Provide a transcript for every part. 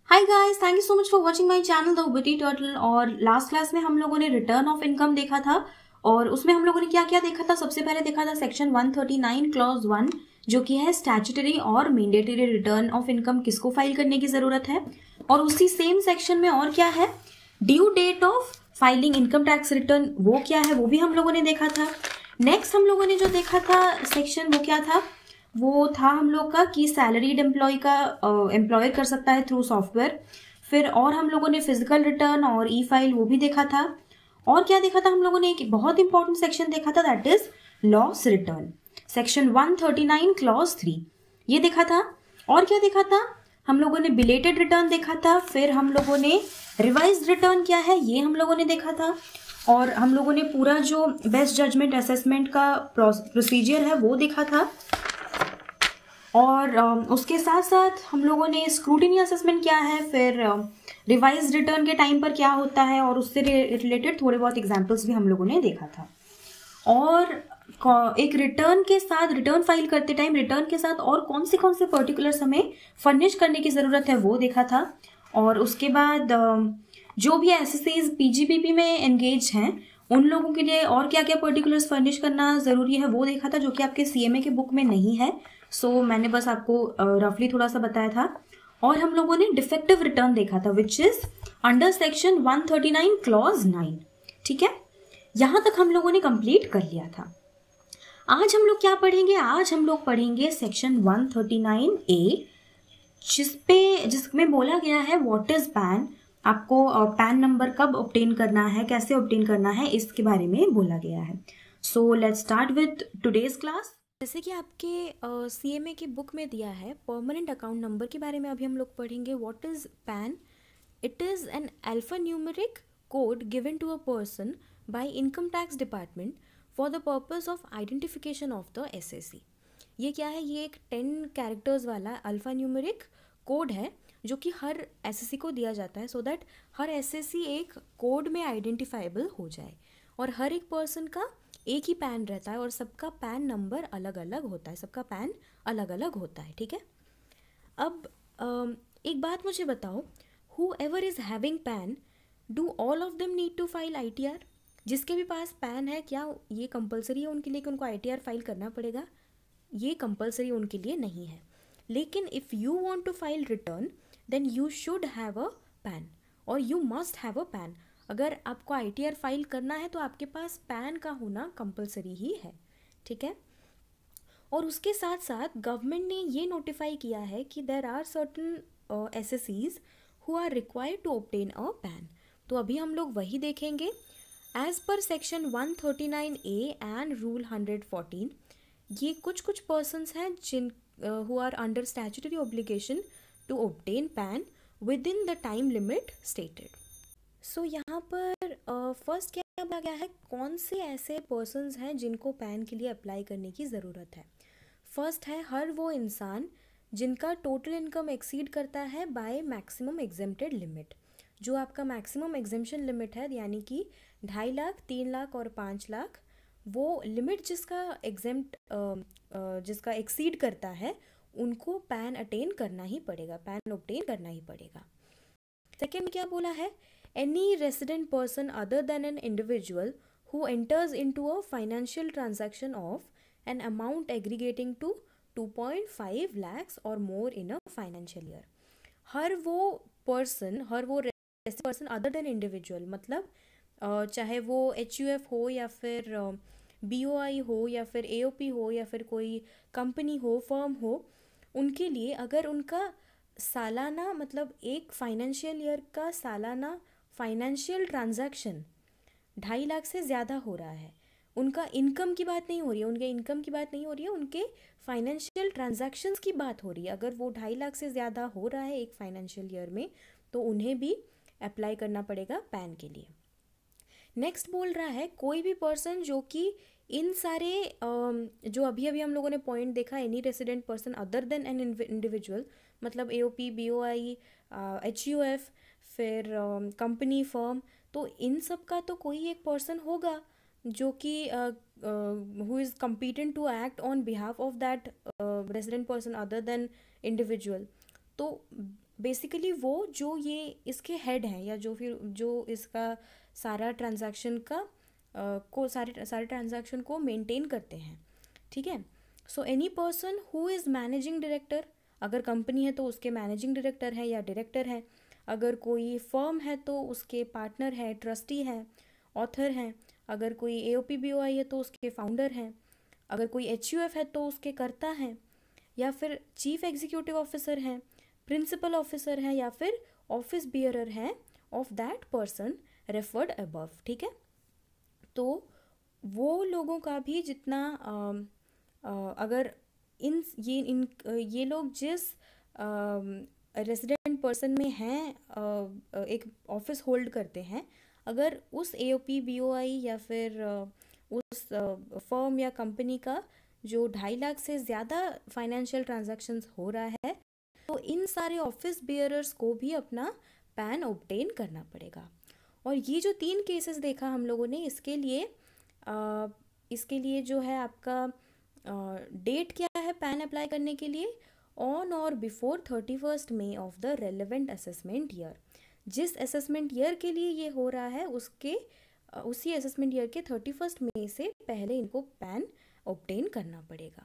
Hi guys, thank you so much for watching my channel the witty turtle. और last class में हम लोगों ने रिटर्न ऑफ इनकम देखा था और उसमें हम लोगों ने क्या क्या देखा था। सबसे पहले देखा था सेक्शन 139 क्लॉज 1 जो कि है स्टैट्यूटरी और मैंडेटरी रिटर्न ऑफ इनकम किसको फाइल करने की जरूरत है। और उसी सेम सेक्शन में और क्या है, due date of filing income tax return, वो क्या है वो भी हम लोगों ने देखा था। नेक्स्ट हम लोगों ने जो देखा था सेक्शन वो क्या था, वो था हम लोग का कि सैलरीड एम्प्लॉय का एम्प्लॉय कर सकता है थ्रू सॉफ्टवेयर। फिर और हम लोगों ने फिजिकल रिटर्न और ई फाइल वो भी देखा था। और क्या देखा था हम लोगों ने, एक बहुत इंपॉर्टेंट सेक्शन देखा था, that is loss return, section 139 clause 3 ये देखा था। और क्या देखा था, हम लोगों ने बिलेटेड रिटर्न देखा था। फिर हम लोगों ने रिवाइज्ड रिटर्न क्या है ये हम लोगों ने देखा था। और हम लोगों ने पूरा जो बेस्ट जजमेंट असेसमेंट का प्रोसीजर है वो देखा था। और उसके साथ साथ हम लोगों ने स्क्रूटिनी असेसमेंट क्या है, फिर रिवाइज रिटर्न के टाइम पर क्या होता है, और उससे रिलेटेड थोड़े बहुत एग्जांपल्स भी हम लोगों ने देखा था। और एक रिटर्न के साथ, रिटर्न फाइल करते टाइम रिटर्न के साथ और कौन से पर्टिकुलर्स हमें फर्निश करने की ज़रूरत है वो देखा था। और उसके बाद जो भी एसएससीज पीजीपीपी में एंगेज हैं उन लोगों के लिए और क्या क्या पर्टिकुलर्स फर्निश करना ज़रूरी है वो देखा था, जो कि आपके सीएमए के बुक में नहीं है। सो मैंने बस आपको रफली थोड़ा सा बताया था। और हम लोगों ने डिफेक्टिव रिटर्न देखा था which is under section 139 clause 9। ठीक है, यहां तक हम लोगों ने कंप्लीट कर लिया था। आज हम लोग क्या पढ़ेंगे, आज हम लोग पढ़ेंगे सेक्शन 139A जिसमें बोला गया है व्हाट इज पैन, आपको पैन नंबर कब ऑब्टेन करना है, कैसे ऑब्टेन करना है, इसके बारे में बोला गया है। So let's start with today's class. जैसे कि आपके सीएमए की बुक में दिया है परमानेंट अकाउंट नंबर के बारे में अभी हम लोग पढ़ेंगे। What is PAN? It is an alpha numeric code given to a person by income tax department for the purpose of identification of the SSC. ये क्या है, ये एक 10 कैरेक्टर्स वाला अल्फा न्यूमेरिक कोड है जो कि हर एसएससी को दिया जाता है सो दैट हर एसएससी एक कोड में आइडेंटिफाइबल हो जाए। और हर एक पर्सन का एक ही पैन रहता है और सबका पैन नंबर अलग अलग होता है, सबका पैन अलग अलग होता है। ठीक है, अब एक बात मुझे बताओ, whoever is having PAN, do all of them need to file ITR? जिसके भी पास पैन है क्या ये कंपलसरी है उनके लिए कि उनको आईटीआर फाइल करना पड़ेगा? ये कंपलसरी उनके लिए नहीं है। लेकिन if you want to file return then you should have a PAN और you must have a PAN. अगर आपको आईटीआर फाइल करना है तो आपके पास पैन का होना कंपलसरी ही है। ठीक है, और उसके साथ साथ गवर्नमेंट ने ये नोटिफाई किया है कि there are certain assessees who are required to obtain a PAN. तो अभी हम लोग वही देखेंगे। As per section 139A and rule 114, ये कुछ पर्सन्स हैं जिन who are under statutory obligation to obtain PAN within the time limit stated. So यहाँ पर फर्स्ट क्या बोला गया है, कौन से ऐसे पर्सन्स हैं जिनको पैन के लिए अप्लाई करने की ज़रूरत है। फर्स्ट है हर वो इंसान जिनका टोटल इनकम एक्सीड करता है बाय मैक्सिमम एग्जेम्प्टेड लिमिट। जो आपका मैक्सिमम एग्जेम्पशन लिमिट है यानी कि 2.5 लाख, 3 लाख और 5 लाख, वो लिमिट जिसका एक्सीड करता है उनको पैन अटेन करना ही पड़ेगा, पैन ऑब्टेन करना ही पड़ेगा। सेकेंड में क्या बोला है, any resident person other then an individual who enters into a financial transaction of an amount aggregating to 2.5 lakhs or more in a financial year। हर वो पर्सन अदर देन इंडिविजुअल, मतलब चाहे वो HUF हो या फिर BOI हो या फिर AOP हो या फिर कोई कंपनी हो, फर्म हो, उनके लिए अगर उनका सालाना, मतलब एक फाइनेंशियल ईयर का सालाना फाइनेंशियल ट्रांजैक्शन 2.5 लाख से ज़्यादा हो रहा है, उनका इनकम की बात नहीं हो रही है, उनके इनकम की बात नहीं हो रही है, उनके फाइनेंशियल ट्रांजैक्शंस की बात हो रही है। अगर वो 2.5 लाख से ज़्यादा हो रहा है एक फाइनेंशियल ईयर में तो उन्हें भी अप्लाई करना पड़ेगा पैन के लिए। नेक्स्ट बोल रहा है कोई भी पर्सन जो कि इन सारे जो अभी अभी हम लोगों ने पॉइंट देखा, any resident person other then an individual, मतलब AOP, BOI, HUF, फिर कंपनी, फर्म, तो इन सब का तो कोई एक पर्सन होगा जो कि who is competent to act on behalf of that resident person other than individual. तो बेसिकली वो जो ये इसके हेड हैं या जो इसका सारा ट्रांजैक्शन का सारे ट्रांजैक्शन को मेंटेन करते हैं, ठीक है। So any person who is managing director, अगर कंपनी है तो उसके मैनेजिंग डायरेक्टर है या डायरेक्टर है, अगर कोई फर्म है तो उसके पार्टनर है, ट्रस्टी है, ऑथर हैं, अगर कोई AOP-BOI है तो उसके फाउंडर हैं, अगर कोई HUF है तो उसके कर्ता हैं, या फिर चीफ एग्जीक्यूटिव ऑफिसर हैं, प्रिंसिपल ऑफिसर हैं, या फिर ऑफिस बियरर हैं of that person referred above, ठीक है। तो वो लोगों का भी जितना अगर ये लोग जिस रेजिडेंट पर्सन में हैं, एक ऑफिस होल्ड करते हैं, अगर उस AOP-BOI या फिर उस फर्म या कंपनी का जो 2.5 लाख से ज़्यादा फाइनेंशियल ट्रांजैक्शंस हो रहा है, तो इन सारे ऑफिस बियरर्स को भी अपना पैन ऑब्टेन करना पड़ेगा। और ये जो 3 केसेस देखा हम लोगों ने, इसके लिए जो है आपका डेट क्या है पैन अप्लाई करने के लिए, ऑन और before 31 May of the relevant assessment year. जिस असेसमेंट ईयर के लिए ये हो रहा है उसी असेसमेंट ईयर के 31 मई से पहले इनको पैन ऑब्टेन करना पड़ेगा,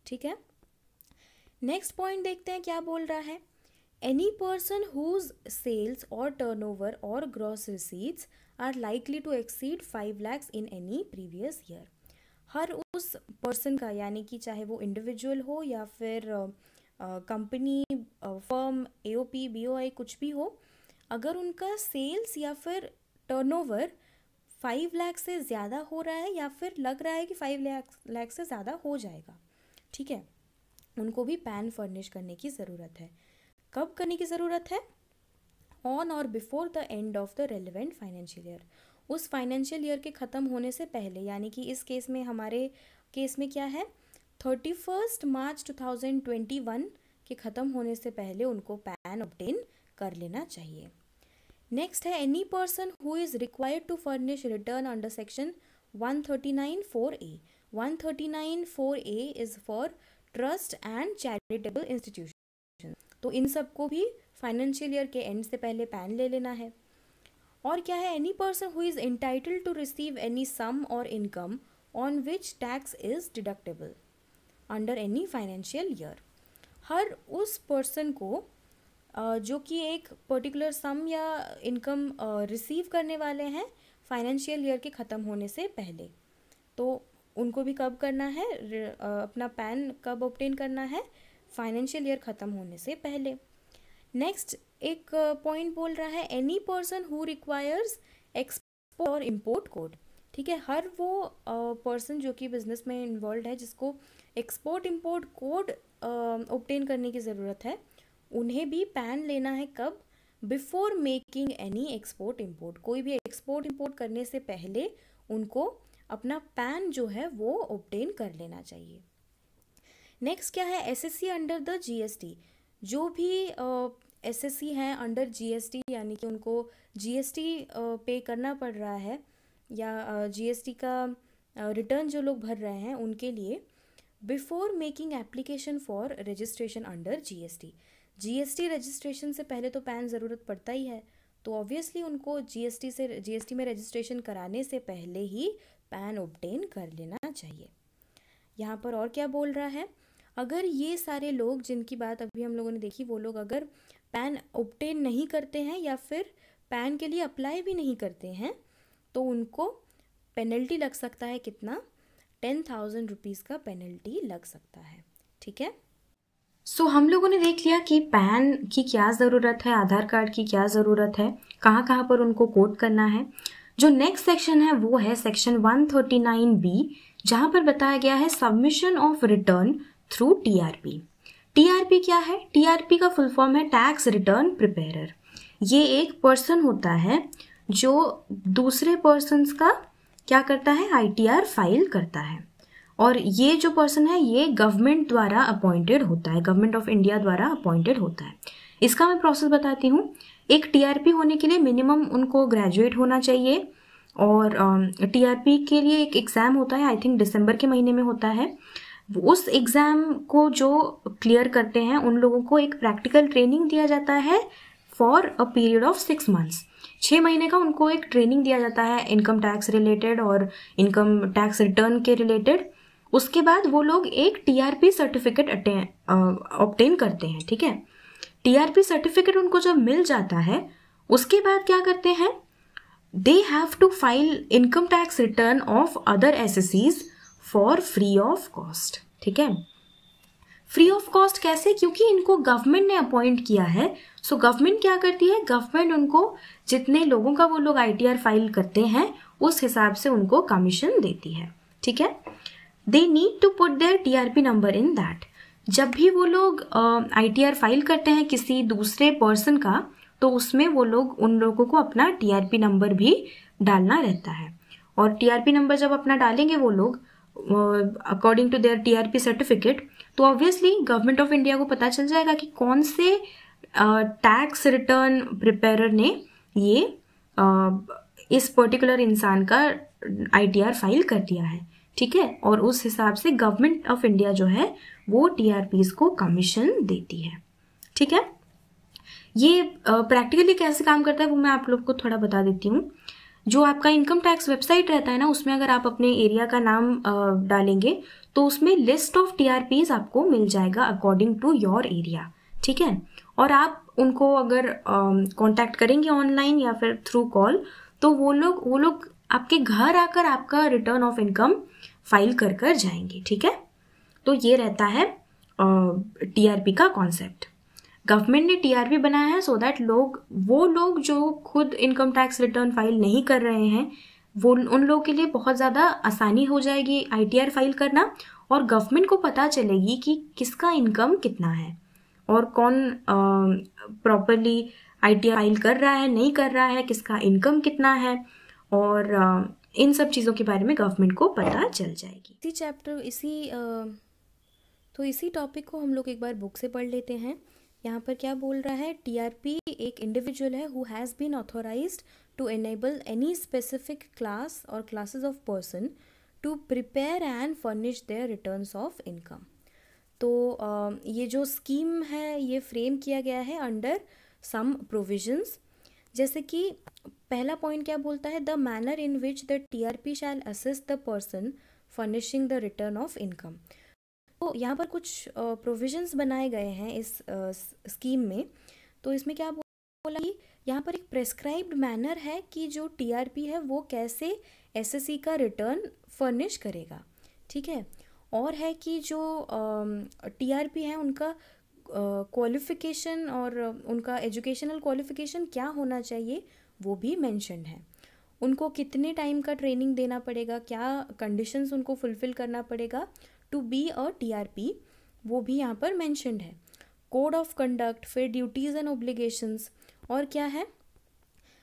ठीक है। नेक्स्ट पॉइंट देखते हैं क्या बोल रहा है। एनी पर्सन हुज सेल्स और टर्नओवर और gross receipts are likely to exceed 5 lakh in any previous year. हर उस पर्सन का, यानी कि चाहे वो इंडिविजुअल हो या फिर कंपनी, फर्म, AOP-BOI कुछ भी हो, अगर उनका सेल्स या फिर टर्नओवर 5 लाख से ज़्यादा हो रहा है या फिर लग रहा है कि 5 लाख से ज़्यादा हो जाएगा, ठीक है, उनको भी पैन फर्निश करने की ज़रूरत है। कब करने की ज़रूरत है? ऑन और before the end of the relevant financial year. उस फाइनेंशियल ईयर के ख़त्म होने से पहले, यानी कि इस केस में, हमारे केस में क्या है, 31 मार्च 2021 के ख़त्म होने से पहले उनको पैन ऑब्टेन कर लेना चाहिए। नेक्स्ट है any person who is required to furnish return under section 139(4)A। 139(4)A is for trust and charitable institution. तो इन सबको भी फाइनेंशियल ईयर के एंड से पहले पैन ले लेना है। और क्या है, any person who is entitled to receive any sum और income on which tax is deductible under any financial year. हर उस पर्सन को जो कि एक पर्टिकुलर सम या इनकम रिसीव करने वाले हैं फाइनेंशियल ईयर के ख़त्म होने से पहले, तो उनको भी कब करना है, अपना पैन कब ऑब्टेन करना है, फाइनेंशियल ईयर ख़त्म होने से पहले। नेक्स्ट एक पॉइंट बोल रहा है any person who requires export और इम्पोर्ट कोड। ठीक है, हर वो पर्सन जो कि बिजनेस में इन्वॉल्व है जिसको एक्सपोर्ट इम्पोर्ट कोड ऑब्टेन करने की ज़रूरत है, उन्हें भी पैन लेना है कब, before making any export import. कोई भी एक्सपोर्ट इम्पोर्ट करने से पहले उनको अपना पैन जो है वो ऑब्टेन कर लेना चाहिए। नेक्स्ट क्या है, एसएससी अंडर द जीएसटी। जो भी एसएससी हैं अंडर जीएसटी, यानी कि उनको जीएसटी पे करना पड़ रहा है या जीएसटी का रिटर्न जो लोग भर रहे हैं, उनके लिए before making application for registration under GST. GST registration से पहले तो पैन ज़रूरत पड़ता ही है, तो ऑब्वियसली उनको जीएसटी में रजिस्ट्रेशन कराने से पहले ही पैन ऑब्टेन कर लेना चाहिए। यहाँ पर और क्या बोल रहा है, अगर ये सारे लोग जिनकी बात अभी हम लोगों ने देखी, वो लोग अगर पैन ऑब्टेन नहीं करते हैं या फिर पैन के लिए अप्लाई भी नहीं करते हैं, तो उनको पेनल्टी लग सकता है। कितना? 10,000 रुपीज़ का पेनल्टी लग सकता है। ठीक है, सो हम लोगों ने देख लिया कि पैन की क्या ज़रूरत है, आधार कार्ड की क्या ज़रूरत है, कहाँ कहाँ पर उनको कोड करना है। जो नेक्स्ट सेक्शन है वो है सेक्शन 139B, जहाँ पर बताया गया है submission of return through TRP. TRP क्या है? टीआरपी का फुल फॉर्म है टैक्स रिटर्न प्रिपेयरर। ये एक पर्सन होता है जो दूसरे पर्सन्स का क्या करता है, आईटीआर फाइल करता है। और ये जो पर्सन है ये गवर्नमेंट द्वारा अपॉइंटेड होता है, गवर्नमेंट ऑफ इंडिया द्वारा अपॉइंटेड होता है। इसका मैं प्रोसेस बताती हूँ। एक टीआरपी होने के लिए मिनिमम उनको ग्रेजुएट होना चाहिए, और टीआरपी के लिए एक एग्ज़ाम होता है, आई थिंक दिसंबर के महीने में होता है। उस एग्ज़ाम को जो क्लियर करते हैं उन लोगों को एक प्रैक्टिकल ट्रेनिंग दिया जाता है for a period of 6 months. 6 महीने का उनको एक ट्रेनिंग दिया जाता है इनकम टैक्स रिलेटेड और इनकम टैक्स रिटर्न के रिलेटेड। उसके बाद वो लोग एक टीआरपी सर्टिफिकेट ऑब्टेन करते हैं, ठीक है। टीआरपी सर्टिफिकेट उनको जब मिल जाता है उसके बाद क्या करते हैं, they have to file income tax return of other assessees for free of cost, ठीक है। फ्री ऑफ कॉस्ट कैसे? क्योंकि इनको गवर्नमेंट ने अपॉइंट किया है। सो गवर्नमेंट क्या करती है, गवर्नमेंट उनको जितने लोगों का वो लोग आईटीआर फाइल करते हैं उस हिसाब से उनको कमीशन देती है, ठीक है। They need to put their TRP number in that. जब भी वो लोग आईटीआर फाइल करते हैं किसी दूसरे पर्सन का, तो उसमें वो लोग उन लोगों को अपना टीआरपी नंबर भी डालना रहता है। और टीआरपी नंबर जब अपना डालेंगे वो लोग according to their TRP certificate, तो ऑब्वियसली गवर्नमेंट ऑफ इंडिया को पता चल जाएगा कि कौन से टैक्स रिटर्न प्रिपेरर ने ये इस पर्टिकुलर इंसान का आईटीआर फाइल कर दिया है, ठीक है। और उस हिसाब से गवर्नमेंट ऑफ इंडिया जो है वो टीआरपीज को कमीशन देती है, ठीक है। ये प्रैक्टिकली कैसे काम करता है वो मैं आप लोग को थोड़ा बता देती हूँ। जो आपका इनकम टैक्स वेबसाइट रहता है ना, उसमें अगर आप अपने एरिया का नाम डालेंगे तो उसमें लिस्ट ऑफ टीआरपीज आपको मिल जाएगा अकॉर्डिंग टू योर एरिया, ठीक है। और आप उनको अगर कांटेक्ट करेंगे ऑनलाइन या फिर थ्रू कॉल, तो वो लोग आपके घर आकर आपका रिटर्न ऑफ इनकम फाइल कर जाएंगे, ठीक है। तो ये रहता है टीआरपी का कॉन्सेप्ट। गवर्नमेंट ने टीआरपी बनाया है सो दैट वो लोग जो खुद इनकम टैक्स रिटर्न फाइल नहीं कर रहे हैं, वो उन लोगों के लिए बहुत ज़्यादा आसानी हो जाएगी आईटीआर फाइल करना, और गवर्नमेंट को पता चलेगी कि किसका इनकम कितना है और कौन प्रॉपरली आईटीआर फाइल कर रहा है, नहीं कर रहा है, किसका इनकम कितना है, और इन सब चीज़ों के बारे में गवर्नमेंट को पता चल जाएगी। इसी चैप्टर इसी टॉपिक को हम लोग एक बार बुक से पढ़ लेते हैं। यहाँ पर क्या बोल रहा है, टीआरपी एक इंडिविजुअल है who has been authorised to enable any specific class और classes of person to prepare and furnish their returns of income. तो ये जो स्कीम है ये फ्रेम किया गया है अंडर सम प्रोविजंस। जैसे कि पहला पॉइंट क्या बोलता है, the manner in which the TRP shall assist the person furnishing the return of income. तो यहाँ पर कुछ प्रोविजंस बनाए गए हैं इस स्कीम में। तो इसमें क्या बोला कि यहाँ पर एक प्रेस्क्राइब्ड मैनर है कि जो टीआरपी है वो कैसे एसएससी का रिटर्न फर्निश करेगा, ठीक है। और है कि जो टीआरपी है उनका क्वालिफिकेशन और उनका एजुकेशनल क्वालिफिकेशन क्या होना चाहिए वो भी मेंशन्ड है। उनको कितने टाइम का ट्रेनिंग देना पड़ेगा, क्या कंडीशंस उनको फुलफिल करना पड़ेगा टू बी अ टीआरपी, वो भी यहाँ पर मेंशन्ड है। कोड ऑफ कंडक्ट, फिर ड्यूटीज़ एंड ऑब्लिगेशंस, और क्या है,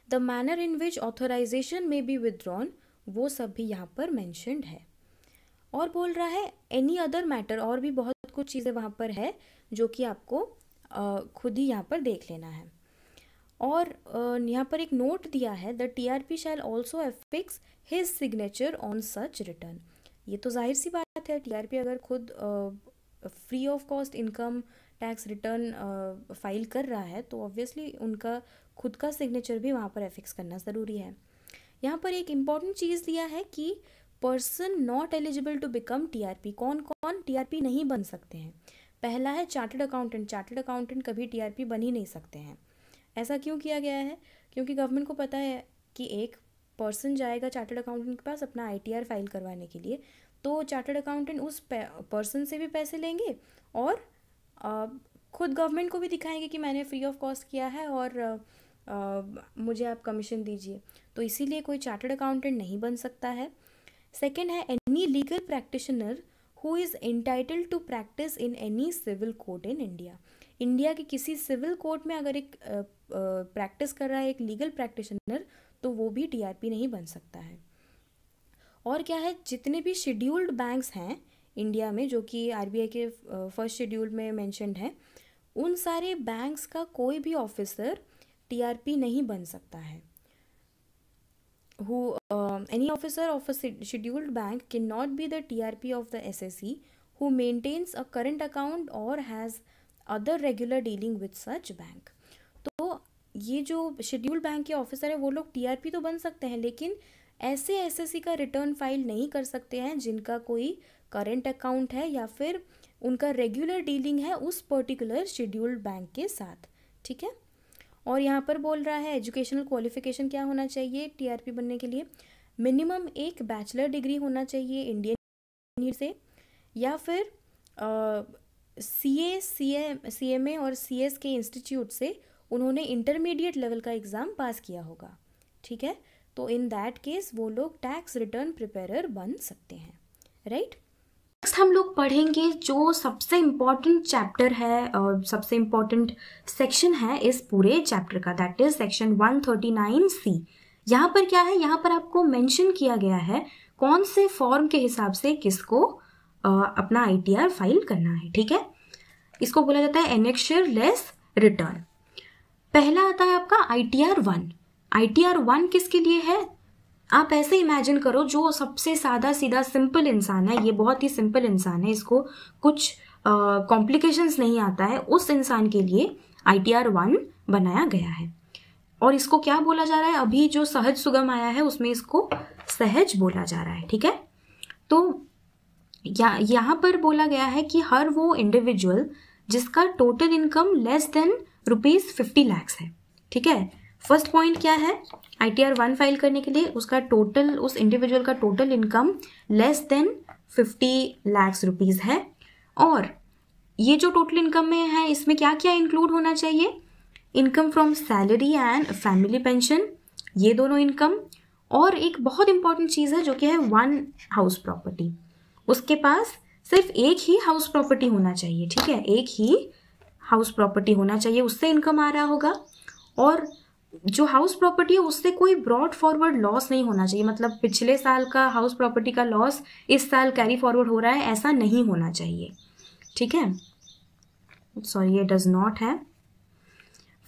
the manner in which authorisation may be withdrawn, वो सब भी यहाँ पर मेंशन्ड है। और बोल रहा है एनी अदर मैटर, और भी बहुत कुछ चीज़ें वहाँ पर है जो कि आपको खुद ही यहाँ पर देख लेना है। और यहाँ पर एक नोट दिया है, the TRP shall also affix his signature on such return. ये तो जाहिर सी बात है, टीआरपी अगर खुद free of cost income tax return file कर रहा है तो ऑब्वियसली उनका खुद का सिग्नेचर भी वहाँ पर अफिक्स करना ज़रूरी है। यहाँ पर एक इम्पॉर्टेंट चीज़ दिया है कि person not eligible to become TRP, कौन कौन टीआरपी नहीं बन सकते हैं। पहला है चार्टर्ड अकाउंटेंट, चार्टर्ड अकाउंटेंट कभी टीआरपी बन ही नहीं सकते हैं। ऐसा क्यों किया गया है, क्योंकि गवर्नमेंट को पता है कि एक पर्सन जाएगा चार्टर्ड अकाउंटेंट के पास अपना आईटीआर फाइल करवाने के लिए, तो चार्टर्ड अकाउंटेंट उस पर्सन से भी पैसे लेंगे और खुद गवर्नमेंट को भी दिखाएंगे कि मैंने फ्री ऑफ कॉस्ट किया है और मुझे आप कमीशन दीजिए। तो इसीलिए कोई चार्टर्ड अकाउंटेंट नहीं बन सकता है। सेकेंड है any legal practitioner who is entitled to practise in any civil court in India. India के किसी सिविल कोर्ट में अगर एक प्रैक्टिस कर रहा है एक लीगल प्रैक्टिशनर, तो वो भी टीआरपी नहीं बन सकता है। और क्या है, जितने भी शेड्यूल्ड बैंक्स हैं इंडिया में जो कि आरबीआई के फर्स्ट शेड्यूल में मेंशन्ड है, उन सारे बैंक्स का कोई भी ऑफिसर टीआरपी नहीं बन सकता है। Any officer of a scheduled bank cannot be the TRP of the SSE who maintains a current account or has other regular dealing with such bank. तो ये जो शेड्यूल बैंक के ऑफिसर है वो लोग टीआरपी तो बन सकते हैं, लेकिन ऐसे एसएससी का रिटर्न फाइल नहीं कर सकते हैं जिनका कोई करंट अकाउंट है या फिर उनका रेगुलर डीलिंग है उस पर्टिकुलर शेड्यूल्ड बैंक के साथ, ठीक है। और यहाँ पर बोल रहा है एजुकेशनल क्वालिफिकेशन क्या होना चाहिए टीआरपी बनने के लिए, मिनिमम एक बैचलर डिग्री होना चाहिए इंडियन से, या फिर सीएमए और सीएस के इंस्टीट्यूट से उन्होंने इंटरमीडिएट लेवल का एग्ज़ाम पास किया होगा, ठीक है। तो इन दैट केस वो लोग टैक्स रिटर्न प्रिपेरर बन सकते हैं, राइट। नेक्स्ट हम लोग पढ़ेंगे जो सबसे इम्पॉर्टेंट चैप्टर है और सबसे इम्पॉर्टेंट सेक्शन है इस पूरे चैप्टर का, दैट इज सेक्शन 139C। यहाँ पर क्या है, यहाँ पर आपको मेंशन किया गया है कौन से फॉर्म के हिसाब से किसको अपना आईटीआर फाइल करना है, ठीक है। इसको बोला जाता है एनेक्शर लेस रिटर्न। पहला आता है आपका आईटीआर 1। आईटीआर 1 किसके लिए है, आप ऐसे इमेजिन करो जो सबसे सादा सीधा सिंपल इंसान है, ये बहुत ही सिंपल इंसान है, इसको कुछ कॉम्प्लिकेशंस नहीं आता है, उस इंसान के लिए आईटीआर 1 बनाया गया है। और इसको क्या बोला जा रहा है, अभी जो सहज सुगम आया है उसमें इसको सहज बोला जा रहा है, ठीक है। तो यहाँ पर बोला गया है कि हर वो इंडिविजुअल जिसका total income less than ₹50 lakh है, ठीक है। फर्स्ट पॉइंट क्या है, आईटीआर 1 फाइल करने के लिए उसका टोटल, उस इंडिविजुअल का total income less than 50 lakh rupees है। और ये जो टोटल इनकम में है इसमें क्या क्या इंक्लूड होना चाहिए, income from salary and family pension, ये दोनों इनकम, और एक बहुत इंपॉर्टेंट चीज है जो कि है 1 हाउस प्रॉपर्टी। उसके पास सिर्फ एक ही हाउस प्रॉपर्टी होना चाहिए, ठीक है, एक ही हाउस प्रॉपर्टी होना चाहिए, उससे इनकम आ रहा होगा। और जो हाउस प्रॉपर्टी है उससे कोई ब्रॉड फॉरवर्ड लॉस नहीं होना चाहिए, मतलब पिछले साल का हाउस प्रॉपर्टी का लॉस इस साल कैरी फॉरवर्ड हो रहा है, ऐसा नहीं होना चाहिए, ठीक है। सॉरी, ये डज नॉट है।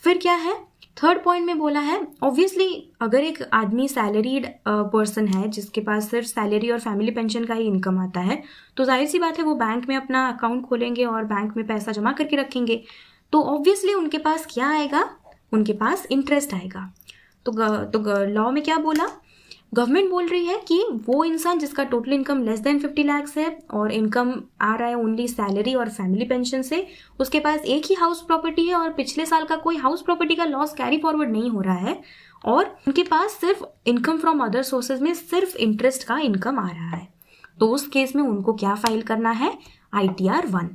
फिर क्या है, थर्ड पॉइंट में बोला है ऑब्वियसली अगर एक आदमी सैलरीड पर्सन है जिसके पास सिर्फ सैलरी और फैमिली पेंशन का ही इनकम आता है, तो जाहिर सी बात है वो बैंक में अपना अकाउंट खोलेंगे और बैंक में पैसा जमा करके रखेंगे, तो ऑब्वियसली उनके पास क्या आएगा, उनके पास इंटरेस्ट आएगा। तो लॉ में क्या बोला, गवर्नमेंट बोल रही है कि वो इंसान जिसका total income less than 50 lakh है और इनकम आ रहा है ओनली सैलरी और फैमिली पेंशन से, उसके पास एक ही हाउस प्रॉपर्टी है और पिछले साल का कोई हाउस प्रॉपर्टी का लॉस कैरी फॉरवर्ड नहीं हो रहा है, और उनके पास सिर्फ इनकम फ्रॉम अदर सोर्सेज में सिर्फ इंटरेस्ट का इनकम आ रहा है, तो उस केस में उनको क्या फाइल करना है, आईटीआर 1।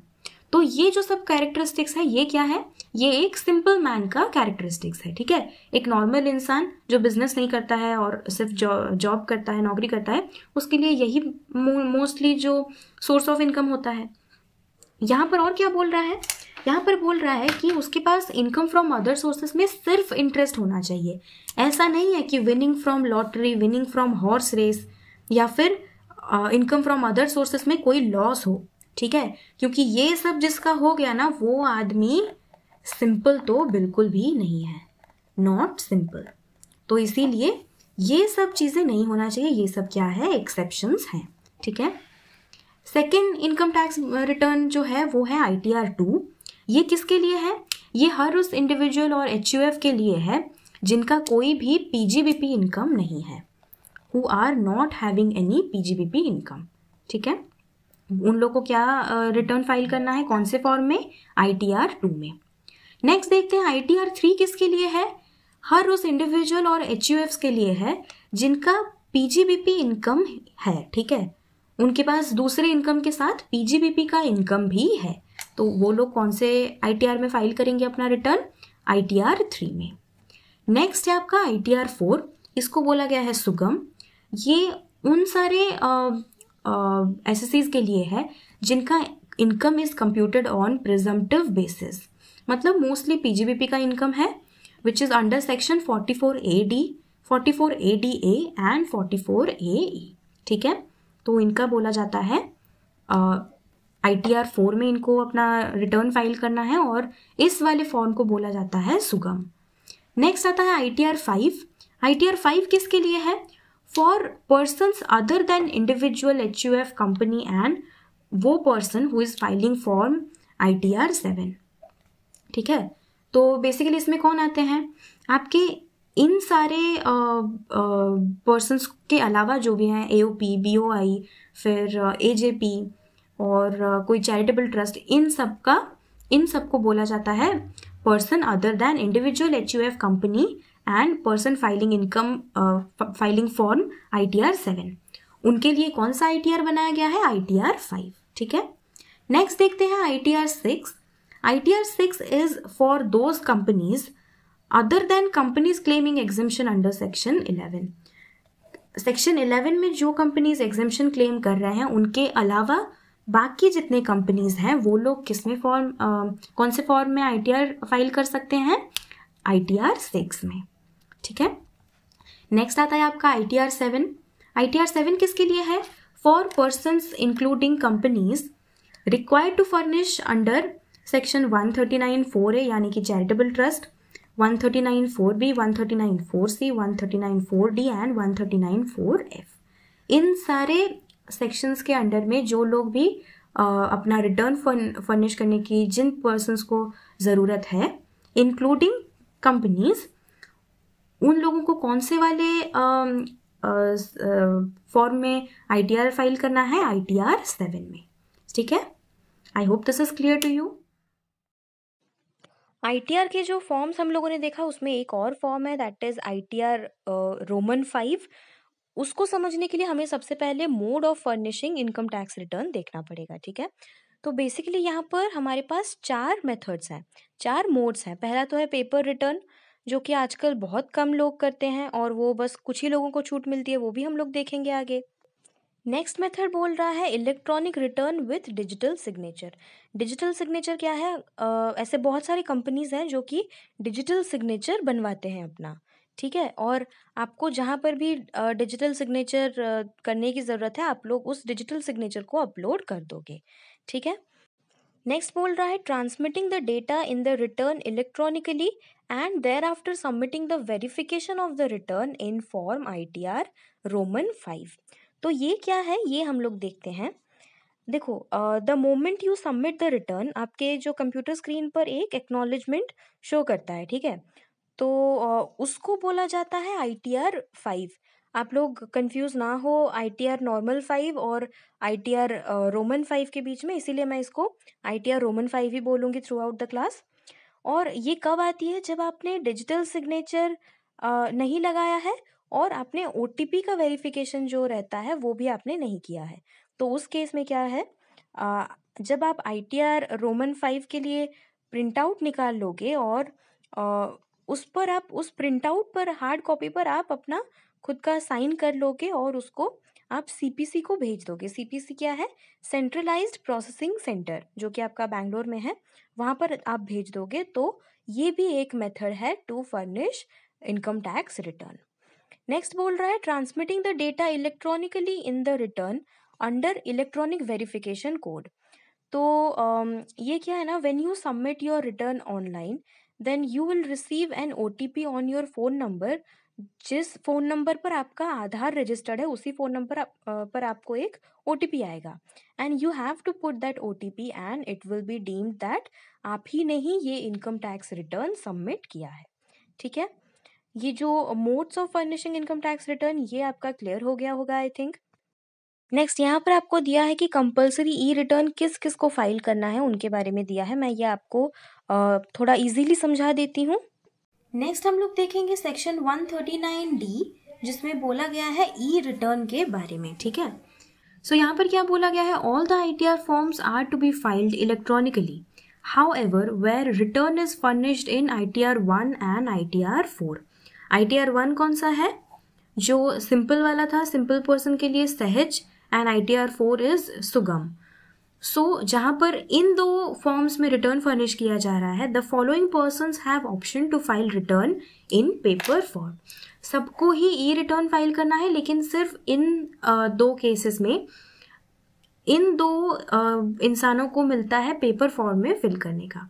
तो ये जो सब कैरेक्टरिस्टिक्स है ये क्या है, ये एक सिंपल मैन का कैरेक्टरिस्टिक्स है, ठीक है। एक नॉर्मल इंसान जो बिजनेस नहीं करता है और सिर्फ जॉब करता है, नौकरी करता है, उसके लिए यही मोस्टली जो सोर्स ऑफ इनकम होता है। यहाँ पर और क्या बोल रहा है, यहाँ पर बोल रहा है कि उसके पास इनकम फ्रॉम अदर सोर्सेज में सिर्फ इंटरेस्ट होना चाहिए। ऐसा नहीं है कि winning from lottery, winning from horse race या फिर इनकम फ्रॉम अदर सोर्सेज में कोई लॉस हो, ठीक है, क्योंकि ये सब जिसका हो गया ना वो आदमी सिंपल तो बिल्कुल भी नहीं है, नॉट सिंपल। तो इसीलिए ये सब चीजें नहीं होना चाहिए, ये सब क्या है, एक्सेप्शंस हैं, ठीक है। सेकेंड इनकम टैक्स रिटर्न जो है वो है आईटीआर 2। ये किसके लिए है, ये हर उस इंडिविजुअल और एचयूएफ के लिए है जिनका कोई भी पीजीबीपी इनकम नहीं है, who are not having any PGBP income, ठीक है। उन लोगों को क्या रिटर्न फाइल करना है, कौन से फॉर्म में, आईटीआर 2 में। नेक्स्ट देखते हैं आईटीआर 3 किसके लिए है, हर उस इंडिविजुअल और एचयूएफ्स के लिए है जिनका पीजीबीपी इनकम है, ठीक है, उनके पास दूसरे इनकम के साथ पीजीबीपी का इनकम भी है, तो वो लोग कौन से आईटीआर में फाइल करेंगे अपना रिटर्न, आईटीआर 3 में। नेक्स्ट है आपका आईटीआर 4, इसको बोला गया है सुगम। ये उन सारे एसएससीज के लिए है जिनका income is computed on presumptive basis, मतलब मोस्टली पीजीबीपी का इनकम है which is under section 44AD, 44ADA and 44AE, ठीक है। तो इनका बोला जाता है आईटीआर 4 में इनको अपना रिटर्न फाइल करना है और इस वाले फॉर्म को बोला जाता है सुगम। नेक्स्ट आता है आईटीआर 5। आईटीआर 5 किसके लिए है, for persons other than individual HUF company and वो person who is filing form ITR 7। ठीक है, तो बेसिकली इसमें कौन आते हैं, आपके इन सारे पर्सन्स के अलावा जो भी हैं AOP, BOI, फिर AJP और कोई चैरिटेबल ट्रस्ट, इन सबको बोला जाता है person other than individual HUF company and person filing form ITR 7। उनके लिए कौन सा ITR बनाया गया है, ITR 5। ठीक है, नेक्स्ट देखते हैं ITR 6। ITR 6 is for those companies other than companies claiming exemption under section 11। Section 11 में जो कंपनीज एग्जेम्पशन क्लेम कर रहे हैं उनके अलावा बाकी जितने कंपनीज हैं वो लोग किसमें कौन से फॉर्म में ITR फाइल कर सकते हैं, ITR 6 में। ठीक है, नेक्स्ट आता है आपका ITR 7। ITR 7 किसके लिए है, for persons including companies required to furnish under section 139(4)A यानी कि charitable trust, 139(4)B, 139(4)C, 139(4)D and 139(4)F। इन सारे सेक्शंस के अंडर में जो लोग भी अपना रिटर्न फर्निश करने की जिन पर्सन्स को ज़रूरत है इंक्लूडिंग कंपनीज, उन लोगों को कौन से वाले फॉर्म में ITR फाइल करना है, ITR 7 में। ठीक है, I hope this is clear to you. ITR के जो फॉर्म्स हम लोगों ने देखा उसमें एक और फॉर्म है दैट इज ITR रोमन 5। उसको समझने के लिए हमें सबसे पहले mode of furnishing income tax return देखना पड़ेगा। ठीक है, तो बेसिकली यहाँ पर हमारे पास 4 मेथड्स हैं, 4 मोड्स हैं। पहला तो है पेपर रिटर्न, जो कि आजकल बहुत कम लोग करते हैं और वो बस कुछ ही लोगों को छूट मिलती है, वो भी हम लोग देखेंगे आगे। नेक्स्ट मेथड बोल रहा है electronic return with digital signature. Digital signature क्या है, ऐसे बहुत सारी कंपनीज हैं जो कि डिजिटल सिग्नेचर बनवाते हैं अपना। ठीक है, और आपको जहाँ पर भी डिजिटल सिग्नेचर करने की ज़रूरत है आप लोग उस डिजिटल सिग्नेचर को अपलोड कर दोगे। ठीक है, नेक्स्ट बोल रहा है transmitting the data in the return electronically and thereafter submitting the verification of the return in form ITR Roman 5। तो ये क्या है, ये हम लोग देखते हैं। देखो, the moment you submit the return, आपके जो कंप्यूटर स्क्रीन पर एक एक्नॉलेजमेंट शो करता है। ठीक है, तो उसको बोला जाता है ITR 5। आप लोग कंफ्यूज ना हो ITR नॉर्मल 5 और ITR रोमन 5 के बीच में, इसीलिए मैं इसको ITR रोमन 5 ही बोलूँगी थ्रू आउट द क्लास। और ये कब आती है, जब आपने डिजिटल सिग्नेचर नहीं लगाया है और आपने OTP का वेरिफिकेशन जो रहता है वो भी आपने नहीं किया है। तो उस केस में क्या है, जब आप ITR रोमन 5 के लिए प्रिंट आउट निकाल लोगे और उस पर आप उस प्रिंट आउट पर हार्ड कॉपी पर आप अपना खुद का साइन कर लोगे और उसको आप CPC को भेज दोगे। CPC क्या है, सेंट्रलाइज्ड प्रोसेसिंग सेंटर, जो कि आपका बैंगलोर में है, वहाँ पर आप भेज दोगे। तो ये भी एक मेथड है to furnish income tax return. Next बोल रहा है transmitting the data electronically in the return under electronic verification code. तो ये क्या है ना, when you submit your return online then you will receive an OTP on your phone number. जिस phone number पर आपका आधार रजिस्टर्ड है उसी फोन नंबर पर आपको एक OTP आएगा and you have to put that OTP and it will be deemed that आप ही ने ही ये इनकम टैक्स रिटर्न सबमिट किया है। ठीक है, ये जो modes of furnishing income tax return ये आपका क्लियर हो गया होगा आई थिंक। नेक्स्ट यहाँ पर आपको दिया है कि कंपलसरी रिटर्न किस किस को फाइल करना है, उनके बारे में दिया है। मैं ये आपको थोड़ा इजीली समझा देती हूँ। नेक्स्ट हम लोग देखेंगे सेक्शन 139D, जिसमें बोला गया है रिटर्न के बारे में। ठीक है, सो यहाँ पर क्या बोला गया है, all the ITR forms are to be filed electronically, however where return is furnished in ITR 1 and ITR 4। ITR 1 कौन सा है, जो सिंपल वाला था, सिंपल पर्सन के लिए सहज, एंड ITR 4 इज सुगम। सो जहाँ पर इन 2 फॉर्म्स में रिटर्न फर्निश किया जा रहा है, the following persons have option to file return in paper form. सबको ही रिटर्न फाइल करना है, लेकिन सिर्फ इन 2 केसेस में इन 2 इंसानों को मिलता है पेपर फॉर्म में फिल करने का।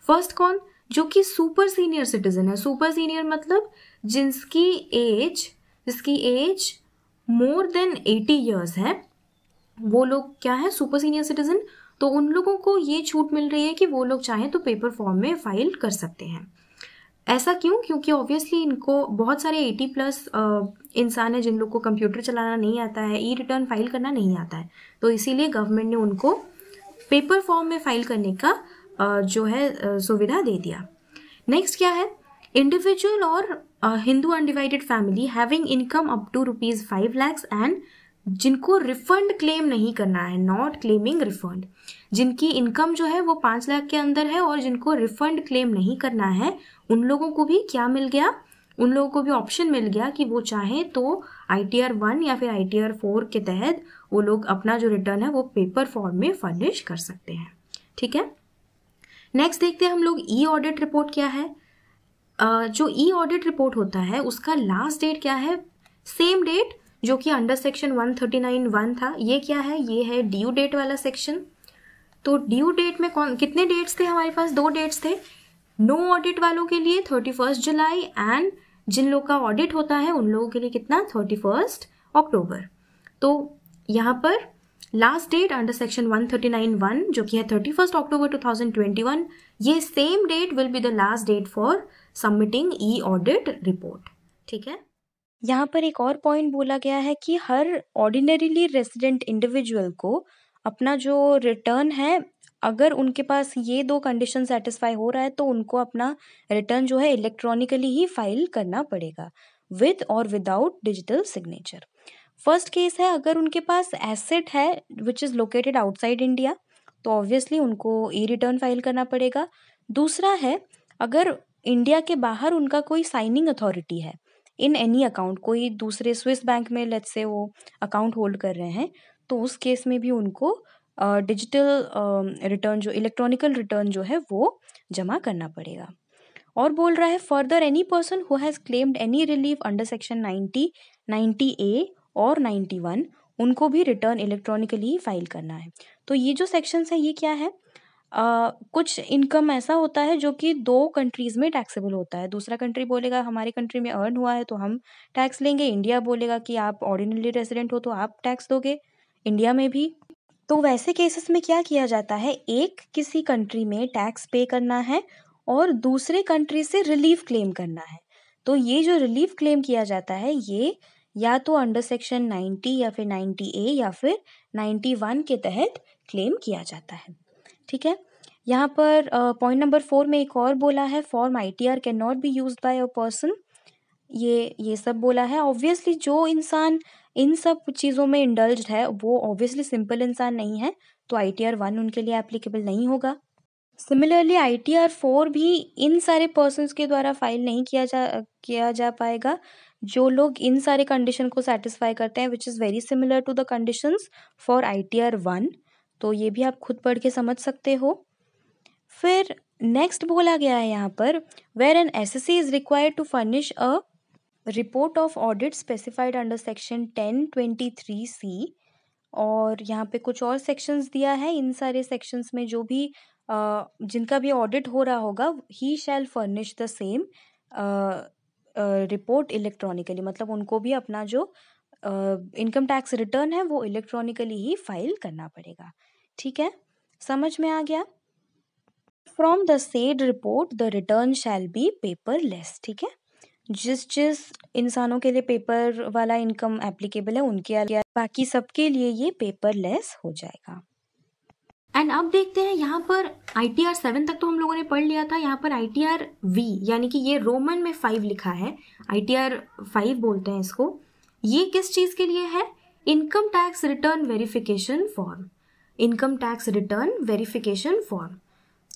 फर्स्ट कौन, जो कि सुपर सीनियर सिटीजन है। सुपर सीनियर मतलब जिसकी एज मोर देन 80 ईयर्स है, वो लोग क्या है, सुपर सीनियर सिटीजन, तो उन लोगों को ये छूट मिल रही है कि वो लोग चाहें तो पेपर फॉर्म में फाइल कर सकते हैं। ऐसा क्यों? क्योंकि ऑब्वियसली इनको बहुत सारे 80+ इंसान है जिन लोग को कंप्यूटर चलाना नहीं आता है, ई रिटर्न फाइल करना नहीं आता है, तो इसीलिए गवर्नमेंट ने उनको पेपर फॉर्म में फाइल करने का जो है सुविधा दे दिया। नेक्स्ट क्या है, इंडिविजुअल और Hindu undivided family having income up to ₹5 lakhs and जिनको रिफंड क्लेम नहीं करना है, नॉट क्लेमिंग रिफंड, जिनकी इनकम जो है वो 5 लाख के अंदर है और जिनको रिफंड क्लेम नहीं करना है, उन लोगों को भी क्या मिल गया, उन लोगों को भी ऑप्शन मिल गया कि वो चाहे तो ITR 1 या फिर ITR 4 के तहत वो लोग अपना जो रिटर्न है वो पेपर फॉर्म में फर्निश कर सकते हैं। ठीक है, नेक्स्ट देखते हैं हम लोग ई ऑडिट रिपोर्ट क्या है। जो ई ऑडिट रिपोर्ट होता है उसका लास्ट डेट क्या है, सेम डेट जो कि अंडर सेक्शन 139(1) था। ये क्या है, ये है ड्यू डेट वाला सेक्शन। तो ड्यू डेट में कितने डेट्स थे हमारे पास, 2 डेट्स थे। नो ऑडिट वालों के लिए 31 जुलाई एंड जिन लोग का ऑडिट होता है उन लोगों के लिए कितना, 31 अक्टूबर। तो यहाँ पर लास्ट डेट अंडर सेक्शन 139(1) जो कि है 31 अक्टूबर 2021, ये same date will be the last date for submitting e audit report. ठीक है, यहाँ पर एक और पॉइंट बोला गया है कि हर ऑर्डिनरीली रेसिडेंट इंडिविजुअल को अपना जो रिटर्न है, अगर उनके पास ये 2 कंडीशन सेटिस्फाई हो रहा है तो उनको अपना रिटर्न जो है इलेक्ट्रॉनिकली ही फाइल करना पड़ेगा, विद और without digital signature. First case है, अगर उनके पास एसेट है which is located outside India, तो ऑब्वियसली उनको ई रिटर्न फाइल करना पड़ेगा। दूसरा है, अगर इंडिया के बाहर उनका कोई साइनिंग अथॉरिटी है इन एनी अकाउंट, कोई दूसरे स्विस बैंक में लेट्स से वो अकाउंट होल्ड कर रहे हैं, तो उस केस में भी उनको डिजिटल रिटर्न जो इलेक्ट्रॉनिकल रिटर्न जो है वो जमा करना पड़ेगा। और बोल रहा है, further any person who has claimed any relief under section 90, 90A और 91, उनको भी रिटर्न इलेक्ट्रॉनिकली फाइल करना है। तो ये जो सेक्शंस है ये क्या है, कुछ इनकम ऐसा होता है जो कि 2 कंट्रीज में टैक्सेबल होता है। दूसरा कंट्री बोलेगा हमारी कंट्री में अर्न हुआ है तो हम टैक्स लेंगे, इंडिया बोलेगा कि आप ऑर्डिनरी रेजिडेंट हो तो आप टैक्स दोगे इंडिया में भी। तो वैसे केसेस में क्या किया जाता है, एक किसी कंट्री में टैक्स पे करना है और दूसरे कंट्री से रिलीफ क्लेम करना है। तो ये जो रिलीफ क्लेम किया जाता है ये या तो अंडर सेक्शन 90 या फिर 90A या फिर 91 के तहत क्लेम किया जाता है। ठीक है, यहाँ पर पॉइंट नंबर 4 में एक और बोला है, form ITR can not be used by a person. ये सब बोला है। ऑब्वियसली जो इंसान इन सब चीज़ों में इंडल्ज्ड है वो ऑब्वियसली सिंपल इंसान नहीं है, तो ITR 1 उनके लिए एप्लीकेबल नहीं होगा। सिमिलरली ITR 4 भी इन सारे पर्सन्स के द्वारा फाइल नहीं किया जा पाएगा जो लोग इन सारे कंडीशन को सेटिस्फाई करते हैं, which is very similar to the conditions for ITR 1। तो ये भी आप खुद पढ़ के समझ सकते हो। फिर नेक्स्ट बोला गया है यहाँ पर, where an SSC is required to furnish a report of audit specified under section 1023C। और यहाँ पे कुछ और सेक्शंस दिया है, इन सारे सेक्शंस में जो भी जिनका भी ऑडिट हो रहा होगा, he shall furnish the same report electronically, मतलब उनको भी अपना जो इनकम टैक्स रिटर्न है वो इलेक्ट्रॉनिकली ही फाइल करना पड़ेगा। ठीक है, समझ में आ गया। From the said report the return shall be paperless. ठीक है, जिस इंसानों के लिए पेपर वाला इनकम एप्लीकेबल है उनके लिए, बाकी सबके लिए ये पेपरलेस हो जाएगा। एंड अब देखते हैं यहाँ पर ITR 7 तक तो हम लोगों ने पढ़ लिया था। यहाँ पर ITR V यानी कि ये रोमन में 5 लिखा है, ITR 5 बोलते हैं इसको। ये किस चीज के लिए है, income tax return verification form, income tax return verification form.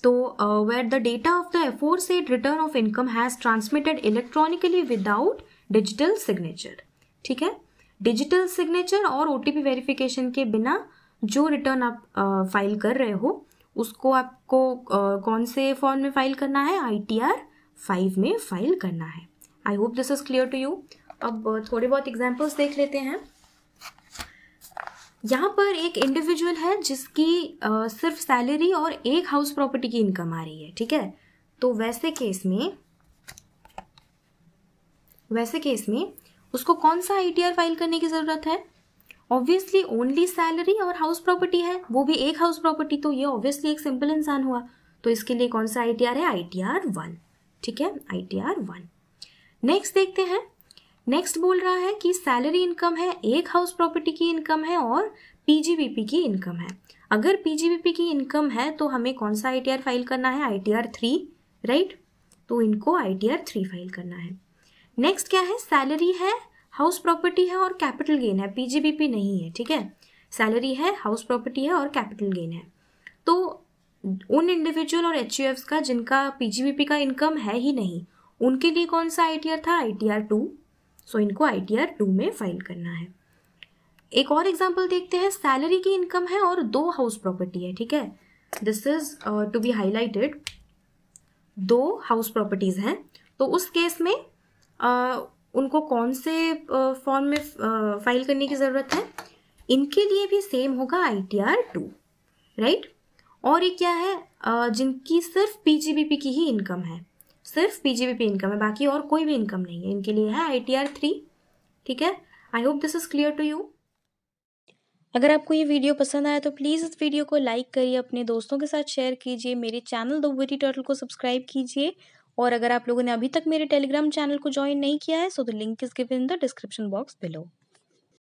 तो where the data of the aforesaid return of income has transmitted electronically without digital signature. ठीक है, डिजिटल सिग्नेचर और OTP वेरिफिकेशन के बिना जो रिटर्न आप फाइल कर रहे हो उसको आपको कौन से फॉर्म में फाइल करना है, ITR 5 में फाइल करना है। I hope this is clear to you. अब थोड़े बहुत एग्जाम्पल्स देख लेते हैं। यहाँ पर एक इंडिविजुअल है जिसकी सिर्फ सैलरी और एक हाउस प्रॉपर्टी की इनकम आ रही है। ठीक है, तो वैसे केस में उसको कौन सा ITR फाइल करने की जरूरत है, ऑब्वियसली ओनली सैलरी और हाउस प्रॉपर्टी है, वो भी एक हाउस प्रॉपर्टी, तो ये ऑब्वियसली एक सिंपल इंसान हुआ। तो इसके लिए कौन सा ITR है? ITR 1। ठीक है, ITR 1। नेक्स्ट देखते हैं। नेक्स्ट बोल रहा है कि सैलरी इनकम है, एक हाउस प्रॉपर्टी की इनकम है और PGBP की इनकम है। अगर PGBP की इनकम है तो हमें कौन सा ITR फाइल करना है? ITR 3, right. तो इनको ITR 3 फाइल करना है। नेक्स्ट क्या है? सैलरी है, हाउस प्रॉपर्टी है और कैपिटल गेन है, PGBP नहीं है। ठीक है, सैलरी है, हाउस प्रॉपर्टी है और कैपिटल गेन है। तो उन इंडिविजुअल और HUFs का जिनका PGBP का इनकम है ही नहीं, उनके लिए कौन सा ITR था? ITR 2। सो इनको ITR 2 में फाइल करना है। एक और एग्जांपल देखते हैं। सैलरी की इनकम है और 2 हाउस प्रॉपर्टी है। ठीक है, this is to be highlighted. 2 house properties हैं, तो उस केस में उनको कौन से फॉर्म में फाइल करने की ज़रूरत है? इनके लिए भी सेम होगा ITR 2, राइट। और ये क्या है? जिनकी सिर्फ PGBP की ही इनकम है, सिर्फ PGBP इनकम है, बाकी और कोई भी इनकम नहीं है, इनके लिए है ITR 3। ठीक है, I hope this is clear to you. अगर आपको ये वीडियो पसंद आया तो प्लीज़ इस वीडियो को लाइक करिए, अपने दोस्तों के साथ शेयर कीजिए, मेरे चैनल द विटी टर्टल को सब्सक्राइब कीजिए, और अगर आप लोगों ने अभी तक मेरे टेलीग्राम चैनल को ज्वाइन नहीं किया है so the link is given in the description box below.